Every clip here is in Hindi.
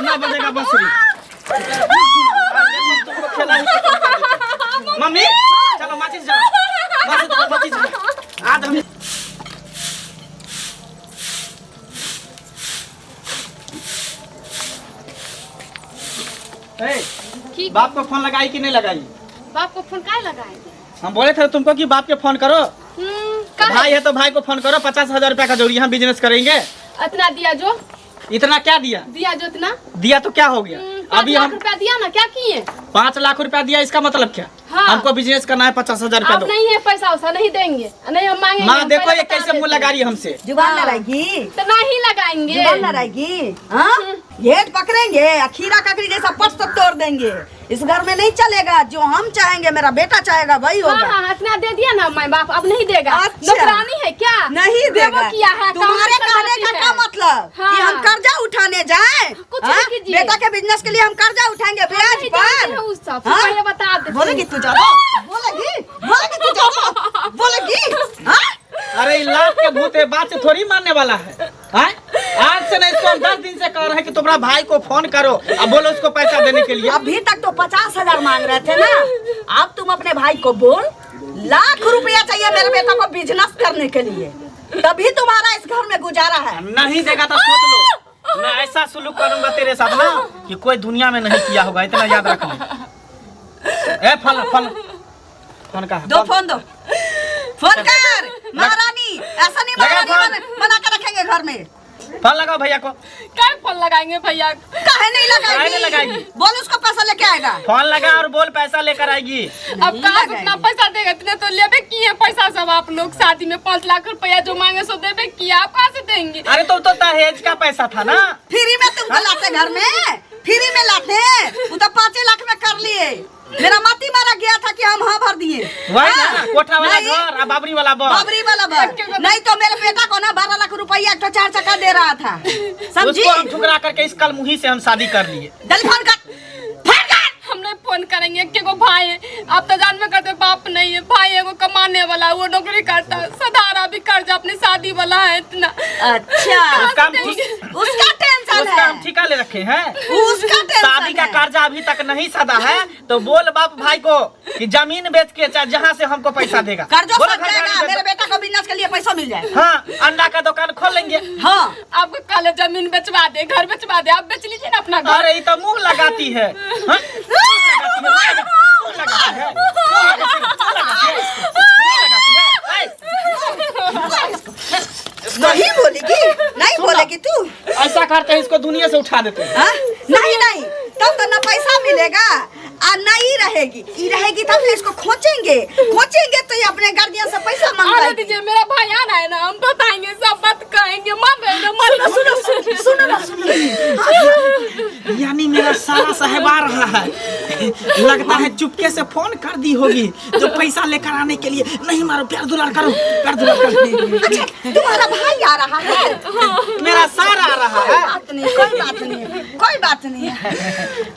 ना बजेगा बांसुरी। तुमको खेला ही मम्मी चलो माचिस जाओ माचिस आज हम बाप को फोन लगाई कि नहीं लगाई? बाप को फोन काहे लगाए? हम बोले थे तुमको कि बाप के फोन करो। भाई है तो भाई को फोन करो। 50,000 रुपया का जरूरी हम बिजनेस करेंगे। इतना दिया जो? इतना क्या दिया? दिया जो इतना दिया तो क्या हो गया? अभी 5 हम लाख रुपया दिया ना, क्या किए? 5 लाख रुपया दिया, इसका मतलब क्या? हाँ। हमको बिजनेस करना है, 50,000 रुपया अब दो। नहीं है पैसा वैसा नहीं देंगे, नहीं हम मांगेंगे। माँ देखो ये कैसे मुँह लगा रही है हमसे। जुबान लड़ाएगी तो नहीं लगाएंगे। जुबान लड़ाएगी। हाँ ये पकड़ेंगे, खीरा ककड़ी जैसा पट तक तोड़ देंगे। इस घर में नहीं चलेगा। जो हम चाहेंगे, मेरा बेटा चाहेगा, वही होगा। हाँ, इतना दे दिया ना माँ बाप, अब नहीं देगा। अच्छा। नौकरानी है क्या? नहीं देगा। किया है तुम्हारे कहने का क्या मतलब? हाँ। कि हम कर्जा उठाने जाएं? कुछ हाँ? नहीं कीजिए। बेटा के बिजनेस के लिए हम कर्जा उठाएंगे ब्याज पर। पहले बता दे। बोलेगी तू ज्यादा? बोलेगी तू ज्यादा? बोलेगी? हाँ? अरे लाख के भूत है, बात से थोड़ी मानने वाला है। हाँ? आज से नहीं, इसको हम 10 दिन से कह रहे हैं कि तुम्हारा भाई को फोन करो। अब बोलो उसको पैसा देने के लिए। अभी तक तो 50,000 मांग रहे थे ना। अब तुम अपने भाई को बोल, लाख रुपया चाहिए मेरे बेटा को बिजनेस करने के लिए, तभी तुम्हारा इस घर में गुजारा है। नहीं देगा तो सोच लो, मैं ऐसा सुलूक करूंगा तेरे साथ ना कि कोई दुनिया में नहीं किया होगा। इतना याद रखना। ए फोन का दो फोन दो। फोन कर महारानी, ऐसा नहीं महारानी बना के रखेंगे घर में। फोन लगाओ भैया को। क्या फोन लगाएंगे भैया? काहे नहीं लगाएगी? बोल उसको पैसा लेके आएगा। फोन लगा और बोल पैसा लेकर आएगी। अब कहाँ से इतना पैसा देगा? इतने तो लेबे किए पैसा सब आप लोग। शादी में 5 लाख रुपया जो मांगे सो देबे किया, आप कहाँ से देंगे? अरे तो दहेज का पैसा था ना। फ्री में तुमको लाते घर में, फ्री में लाते। वो तो 5 लाख में कर लिए। मेरा माटी मारा गया था कि हम हाँ भर दिए। वही ना, कोठा वाला घर, बाबरी वाला बर। नहीं तो मेरे बेटा को ना 12 लाख रुपया तो 4 चक्का दे रहा था। समझी? उसको हम ठुकरा करके इस कल मुही से हम शादी कर लिए। जल्दी फोन कर। हम नहीं फोन करेंगे। के को भाई है, आप तो जान में करते, बाप नहीं है। भाई है वो कमाने वाला, वो नौकरी करता है। सधारा भी कर्जा अपनी शादी वाला है इतना। अच्छा उसका टेंशन है। हम ठिका ले रखे हैं। उसका टेंशन शादी का कर्जा अभी तक नहीं सदा है। तो बोल बाप भाई को कि जमीन बेच के चाहे जहाँ से हमको पैसा देगा। कर्जा सध जाएगा, मेरे बेटा को बिजनेस के लिए पैसा मिल जाए। हाँ, अंडा का दुकान खोल लेंगे। हाँ आपको कल जमीन बेचवा दे, घर बेचवा दे, आप बेच लीजिए ना अपना घर। अरे ये तो मुंह लगाती है। हाँ? नहीं बोलेगी तू। ऐसा करते हैं, इसको दुनिया से उठा देते हैं। नहीं तब तो ना पैसा मिलेगा और नहीं रहेगी। ये रहेगी तब तो इसको खोचेंगे तो ये अपने गार्जियन से पैसा मांग दीजिए। मेरा भाई आना है ना, हम बताएंगे, सब बात कहेंगे। सुनो। यानी मेरा सारा साहेब आ रहा है। लगता है चुपके से फोन कर दी होगी जो पैसा लेकर आने के लिए। नहीं मारो, प्यार दुलार करो। अच्छा तुम्हारा भाई आ रहा है? मेरा सारा आ रहा है। कोई बात नहीं है।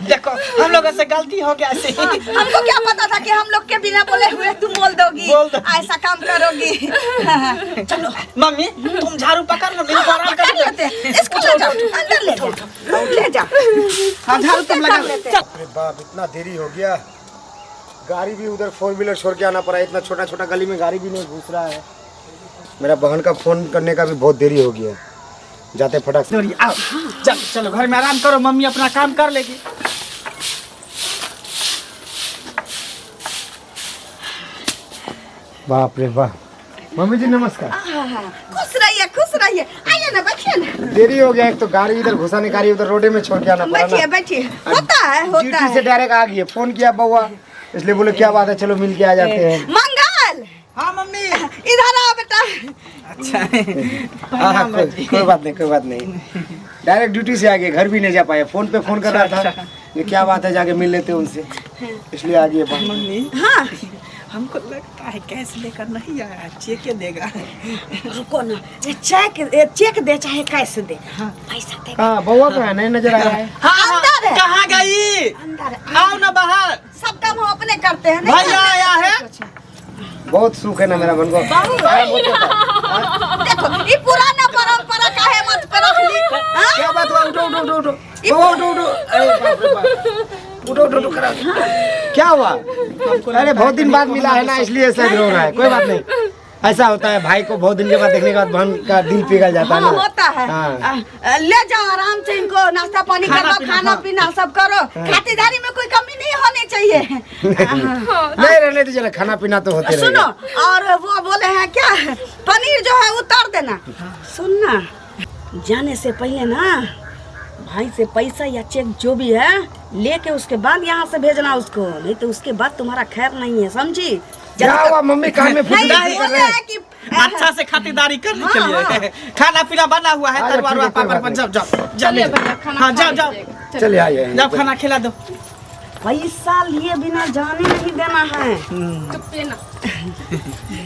देखो हम लोगों से गलती हो गया। ऐसे हमको क्या पता था कि हम लोग के बिना बोले हुए तुम बोल दोगी, ऐसा काम करोगी। चलो मम्मी, तुम झाड़ू पकड़ लो, मेरे को कर लेते हैं। इसको ले जाओ, अंदर ले जाओ। हाँ, झाड़ू तुम लगा लेते। अरे बाप, इतना देरी हो गया। गाड़ी भी उधर 4 व्हीलर छोड़ के आना पड़ा। इतना छोटा गली में गाड़ी भी नहीं घुस रहा है। मेरा बहन का फोन करने का भी बहुत देरी हो गया। जाते फटाक से। आओ, चलो घर में आराम करो, मम्मी अपना काम कर लेगी। बाप रे बाप। मम्मी जी नमस्कार। खुश रहिए। आइए ना, बैठिए ना। देरी हो गया। एक तो गाड़ी इधर घुसाने, गाड़ी उधर रोडे में छोड़ के आना पड़ा ना। बैठिए। होता है। ड्यूटी से डायरेक्ट आ गई। फोन किया बउआ, इसलिए बोले क्या बात है, चलो मिल के आ जाते हैं। मंगल। हाँ मम्मी। इधर आओ बेटा। अच्छा कोई बात नहीं। डायरेक्ट ड्यूटी से आ गए, घर भी नहीं जा पाए। फोन पे फोन कर रहा था, ये क्या बात है, जाके मिल लेते उनसे, इसलिए आ गए। मम्मी हाँ हमको लगता है कैश लेकर नहीं आया, चेक देगा। रुको ना, चेक दे चाहे कैसे दे, पैसा दे। हाँ बउआ तो है, नहीं नजर आ रहा है। हाँ, अंदर है। कहाँ गई? अंदर आओ ना बाहर। सब काम हम अपने करते हैं। भैया आया है। बहुत सुख है ना मेरा मन को। देखो ये पुराना परंपरा काहे मत पे रख ली। हाँ? क्या बात हुआ? उठो उठो उठो उठो उठो उठो, अरे बाप रे बाप, उठो उठो उठो करा। क्या हुआ? अरे बहुत दिन बाद मिला है ना, इसलिए ऐसा रो रहा है। कोई बात नहीं, ऐसा होता है, भाई को बहुत दिन के बाद देखने के बाद बहन का दिल पिघल जाता है हाँ, ना। होता है। हाँ। ले जाओ आराम से, इनको नाश्ता पानी खाना करो, पीना, खाना हाँ। पीना सब करो। खातिरदारी में कोई कमी नहीं होनी चाहिए। नहीं रहने दीजिए, खाना पीना तो होते सुनो, रहेगा। और वो बोले हैं क्या, पनीर जो है उतार देना। सुनना, जाने से पहले ना भाई से पैसा या चेक जो भी है लेके उसके बाद यहाँ से भेजना उसको, नहीं तो उसके बाद तुम्हारा खैर नहीं है, समझी? क्या हुआ मम्मी, कान में फूट नहीं, रही बोले है? हैं कि अच्छा से खातिरदारी करने के हाँ, लिए खाना पीना बना हुआ है, अच्छा, तरुआ ठीक है, पापड़ कोई पर। बात जाओ जाओ चलिए जाओ, भैया खाना हाँ खा जाओ जाओ लीजिएगा। चलिए आइए जाओ, खाना खिला दो। पैसा लिए बिना जाने नहीं देना है। चुप ना।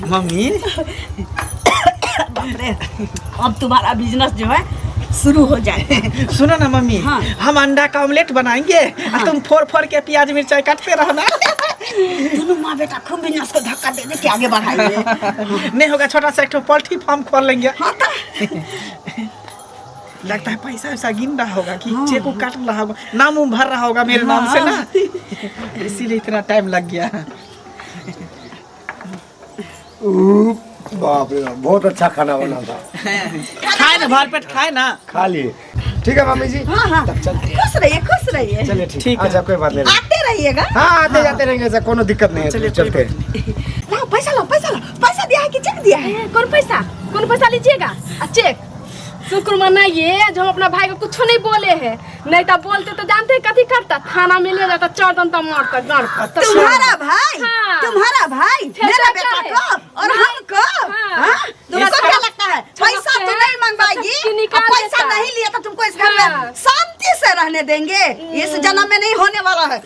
मम्मी बाप रे, अब तुम्हारा बिजनेस जो है शुरू हो जाए। सुनो ना मम्मी, हाँ। हम अंडा का ऑमलेट बनाएंगे और तुम फोड़ फोड़ के प्याज मिर्चाई काटते रहना। दोनों माँ बेटा खूब बिजनेस को धक्का दे दे के आगे बढ़ाएंगे। नहीं होगा, छोटा सा एक ठो पोल्ट्री फार्म खोल लेंगे। हाँ तो लगता है पैसा वैसा गिन रहा होगा कि चेक काट रहा होगा, नाम उम भर रहा होगा मेरे नाम से ना, इसीलिए इतना टाइम लग गया। बाप रे बाप, बहुत अच्छा खाना बना था। खाए ना, भर पेट खाए ना। खा लिए। ठीक है मम्मी जी, हाँ हाँ, तब चलते हैं। खुश रहिए खुश रहिए। चलिए ठीक ठीक है। अच्छा, कोई बात नहीं। आते रहिएगा। हाँ आते जाते रहेंगे, ऐसा कोनो दिक्कत नहीं है। चलिए, चलते हैं। लाओ पैसा, लाओ पैसा, लाओ पैसा दिया है कि चेक दिया है? कौन पैसा लीजिएगा? चेक शुक्र मनाइए जो हम अपना भाई को कुछ नहीं बोले हैं, नहीं तो बोलते तो जानते हैं कथी करता, थाना में ले जाता, चढ़ दंता मारता गाड़ पर। तुम्हारा भाई, हाँ। तुम्हारा भाई फिर मेरा क्या बेटा है? को और हमको, हाँ। हाँ? तुमको क्या लगता है पैसा तो नहीं मंगवाएगी? सबकी निकाल और पैसा देता है। नहीं लिया तो तुमको इस घर हाँ। में शांति से रहने देंगे? इस जन्म में नहीं होने वाला है।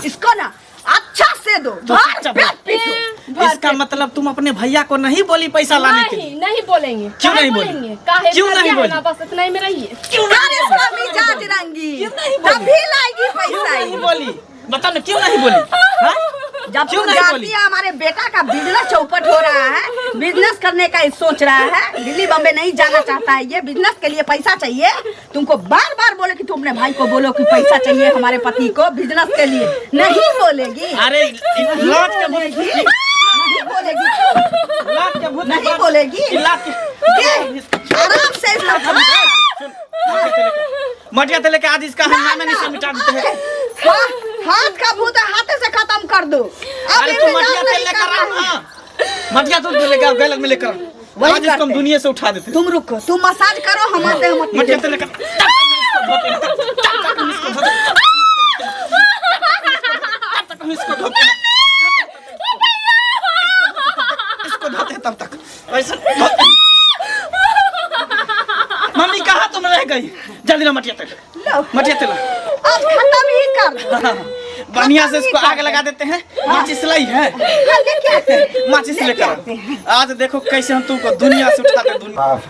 इसको ना अच्छा से दो, भर चुप पेट पीटो। इसका मतलब तुम अपने भैया को नहीं बोली पैसा लाने के लिए? नहीं बोलेंगे। क्यों काहे नहीं बोली? बोलेंगे? काहे क्यों नहीं भैया है बोली? ना, बस इतना ही में रहिए। अरे इसका मिजाज रंगी, तभी लाएगी पैसा। नहीं बोली, बताओ ना क्यों नहीं बोली? हाँ? जब क्यों तुम नहीं जानती बोली? है हमारे बेटा का बिजनेस चौपट हो रहा है, बिजनेस करने का सोच रहा है, दिल्ली बम्बे नहीं जाना चाहता है, ये बिजनेस के लिए पैसा चाहिए। तुमको बार बार बोले कि तुम अपने भाई को बोलो कि पैसा चाहिए हमारे पति को बिजनेस के लिए, नहीं बोलेगी। अरे लात के भूत, नहीं बोलेगी, लात के भूत, नहीं बोलेगी। लात के आराम से इसका मटिया तो लेके आज इसका हम नाम नहीं से मिटा देते हैं। हाथ का भूत हाथे से खत्म कर दो। अरे तू मटिया तेल लेकर आ ना, मटिया दूध लेकर गलत में लेकर वही आज इसको हम करते। दुनिया से उठा देते। तुम रुको, तुम मसाज करो, हम आते हैं मटिया तेल लेकर इसको धोते तब तक ऐसा धोते। मम्मी कहाँ तुम रह गई? जल्दी ना मटिया तेल, लो, मटिया तेल अब खत्म ही कर दो। बढ़िया से इसको आग लगा देते हैं। माचिस लाई है, हाँ, लेके आते हैं। माचिस लेकर आज देखो कैसे हम तुमको दुनिया से उठाते हैं। दुनिया बाप,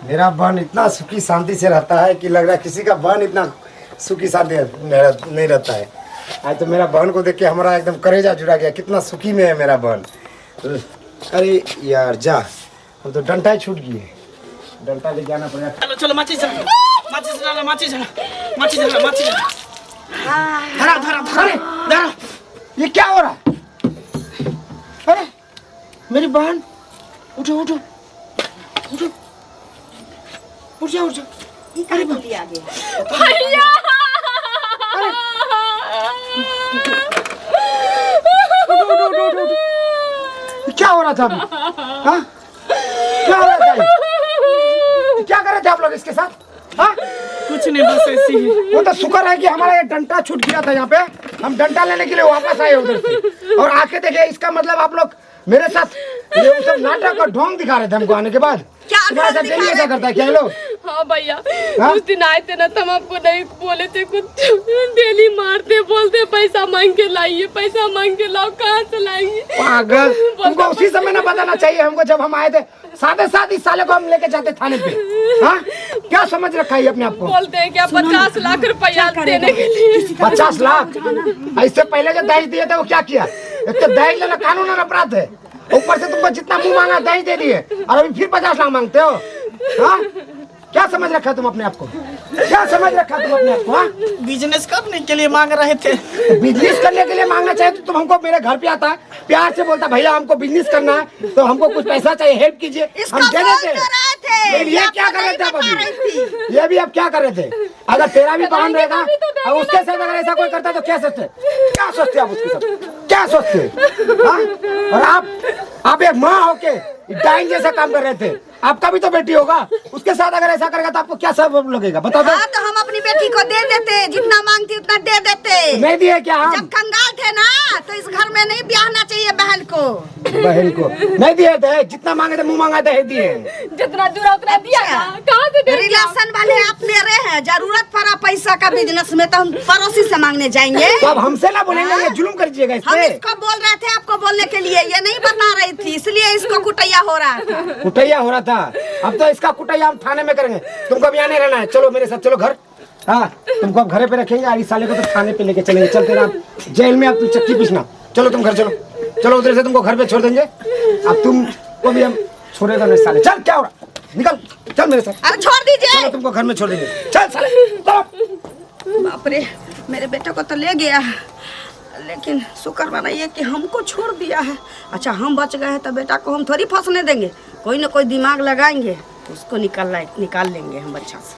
मेरा बहन इतना सुखी शांति से रहता है कि लग रहा है किसी का बहन इतना सुखी शांति नहीं रहता है। आज तो मेरा बहन को देख के हमारा एकदम करेजा जुड़ा गया, कितना सुखी में है मेरा बहन। अरे यार जा, हम तो डंडा ही छूट गई, डंडा लेके आना पड़ेगा। चलो चलो माचिस जला, माचिस जला, माचिस जला, माचिस जला, माचिस जला। धरा धरा धरा धरा। ये क्या हो रहा है? अरे मेरी बहन, उठो उठो उठो, उठ जाओ उठ जाओ। अरे बोली आगे। भैया उठो उठो उठो उठो। ये क्या हो रहा था अभी? हाँ? क्या हो रहा था ये? क्या कर रहे थे आप लोग इसके साथ? हाँ? कुछ नहीं, बस ऐसी ही। वो तो शुक्र है कि हमारा ये डंडा छूट गया था यहाँ पे, हम डंडा लेने के लिए वापस आए उधर से, और आके देखे इसका मतलब आप लोग मेरे साथ ये वो सब नाटक का ढोंग दिखा रहे थे हमको आने के बाद। क्या तुम्हारे साथ ढोंग डेली दिखा ऐसा करता है क्या ये लोग? हाँ भैया, हाँ? उस दिन आए थे ना तो हम आपको नहीं बोले थे कुछ, डेली मारते बोलते पैसा मांग के लाइए, पैसा मांग के लाओ, कहाँ से लाएंगे? पागल, तुमको उसी समय ना बताना चाहिए हमको जब हम आए थे, साथ साथ इस साले को हम लेके जाते थाने पे। हाँ? क्या समझ रखा है अपने आप को? बोलते हैं क्या 50 लाख रुपया देने के लिए। 50 लाख? इससे पहले जो दहेज दिए थे वो क्या किया? एक तो दहेज लेना कानूनन अपराध है, ऊपर से तुमको जितना मुंह मांगा दहेज दे दिए, और अभी फिर 50 लाख मांगते हो। हाँ? क्या समझ रखा तुम अपने आप को? क्या समझ रखा तुम अपने आप को? हाँ? बिजनेस करने के लिए मांग रहे थे। बिजनेस करने के लिए मांगना चाहिए तो तुम हमको मेरे घर पे आता, प्यार से बोलता भैया हमको बिजनेस करना है तो हमको कुछ पैसा चाहिए, हेल्प कीजिए, हम दे देते। लेकिन ये क्या कर रहे थे अब अभी? ये भी अब क्या कर रहे थे? अगर तेरा भी बहन रहेगा और उसके साथ अगर ऐसा कोई करता तो क्या सोचते? क्या सोचते आप उसके साथ? क्या सोचते? हाँ? और आप एक माँ होके डाइन जैसा काम कर रहे थे। आपका भी तो बेटी होगा, उसके साथ अगर ऐसा करेगा तो आपको क्या सब लगेगा बताओ? हाँ, तो हम अपनी बेटी को दे देते, जितना मांगती उतना दे देते। नहीं दिए क्या हम? जब कंगाल थे ना तो इस घर में नहीं ब्याहना चाहिए बहन को। बहन को नहीं दिए थे, जितना मांगे थे मुंह मांगा थे दिए। जितना जुड़ा उतना दिया ना, कहाँ से दे दिया? रिलेशन वाले आप मेरे हैं, जरूरत पड़ा पैसा का बिजनेस में तो हम पड़ोसी से मांगने जाएंगे। तो अब हमसे ना बोलेंगे, ये जुल्म कर दीजिएगा इस हम पे। इसको बोल रहे थे आपको बोलने के लिए, ये नहीं बता रही थी, इसलिए इसको कुटैया हो रहा था। कुटैया हो रहा था। अब तो इसका कुटैया हम थाने में करेंगे। तुमको अभी आने रहना है, चलो मेरे साथ चलो घर। हाँ, तुमको अब घरे पे रखेंगे और इस साले को तो थाने पे लेके चलेंगे। चल तेरा जेल में अब तुम चक्की पीसना। चलो तुम घर चलो, चलो उधर से तुमको घर पे छोड़ देंगे। अब तुम को भी हम छोड़ेगा नहीं साले। चल क्या हो रहा, निकल चल मेरे साथ। अरे छोड़ दीजिए। चलो तुमको घर में छोड़ देंगे, चल साले। बाप रे, मेरे बेटे को तो ले गया, लेकिन शुक्र मनाइए कि हमको छोड़ दिया है। अच्छा हम बच गए हैं तो बेटा को हम थोड़ी फंसने देंगे, कोई ना कोई दिमाग लगाएंगे, उसको निकाल लेंगे हम अच्छा से।